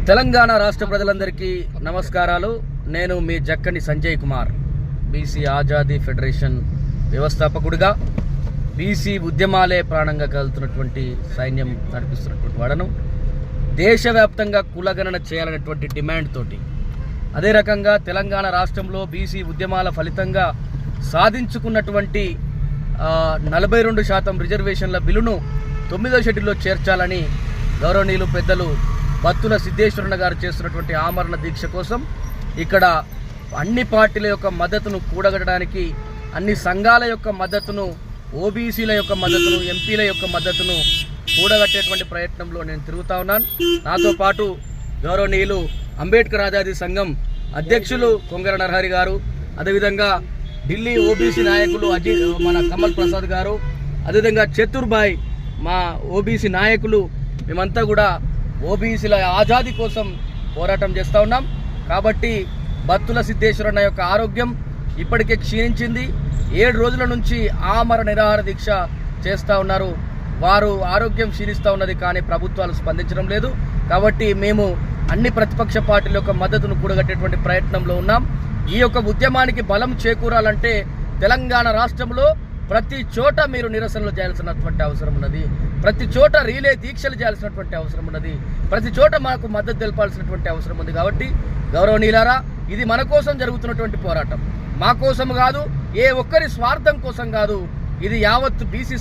తెలంగాణ రాష్ట్ర ప్రజలందరికీ నమస్కారాలు. నేను మీ జక్కని సంజయ్ కుమార్, బీసీ ఆజాదీ ఫెడరేషన్ వ్యవస్థాపకుడిగా, బీసీ ఉద్యమాలే ప్రాణంగా కలుగుతున్నటువంటి సైన్యం నడిపిస్తున్నటువంటి వాడను. దేశవ్యాప్తంగా కులగణన చేయాలనేటువంటి డిమాండ్ తోటి, అదే రకంగా తెలంగాణ రాష్ట్రంలో బీసీ ఉద్యమాల ఫలితంగా సాధించుకున్నటువంటి 42% రిజర్వేషన్ల బిల్లును 9వ షెడ్యూల్లో చేర్చాలని గౌరవనీయులు పెద్దలు బత్తుల సిద్ధేశ్వరన్న గారు చేస్తున్నటువంటి ఆమరణ దీక్ష కోసం ఇక్కడ అన్ని పార్టీల యొక్క మద్దతును కూడగట్టడానికి, అన్ని సంఘాల యొక్క మద్దతును, ఓబీసీల యొక్క మద్దతును, ఎంపీల యొక్క మద్దతును కూడగట్టేటువంటి ప్రయత్నంలో నేను తిరుగుతా ఉన్నాను. నాతో పాటు గౌరవనీయులు అంబేద్కర్ ఆజాదీ సంఘం అధ్యక్షులు కొంగర నరహరి గారు, అదేవిధంగా ఢిల్లీ ఓబీసీ నాయకులు మన కమల్ ప్రసాద్ గారు, అదేవిధంగా చతుర్బాయ్ మా ఓబీసీ నాయకులు, మేమంతా కూడా ఓబీసీల ఆజాదీ కోసం పోరాటం చేస్తూ ఉన్నాం. కాబట్టి బత్తుల సిద్ధేశ్వరన్న యొక్క ఆరోగ్యం ఇప్పటికే క్షీణించింది. 7 రోజుల నుంచి ఆమరణ నిరాహార దీక్ష చేస్తూ ఉన్నారు. వారు ఆరోగ్యం క్షీణిస్తూ ఉన్నది, కానీ ప్రభుత్వాలు స్పందించడం లేదు. కాబట్టి మేము అన్ని ప్రతిపక్ష పార్టీల యొక్క మద్దతును కూడగట్టేటువంటి ప్రయత్నంలో ఉన్నాం. ఈ యొక్క ఉద్యమానికి బలం చేకూరాలంటే తెలంగాణ రాష్ట్రంలో ప్రతి చోట మీరు నిరసనలు చేయాల్సినటువంటి అవసరం ఉన్నది, ప్రతి చోట రీలే దీక్షలు చేయాల్సినటువంటి అవసరం ఉన్నది, ప్రతి చోట మాకు మద్దతు తెలపాల్సినటువంటి అవసరం ఉంది. కాబట్టి గౌరవనీయులారా, ఇది మన కోసం జరుగుతున్నటువంటి పోరాటం, మా కోసం కాదు, ఏ ఒక్కరి స్వార్థం కోసం కాదు. ఇది యావత్తు బీసీ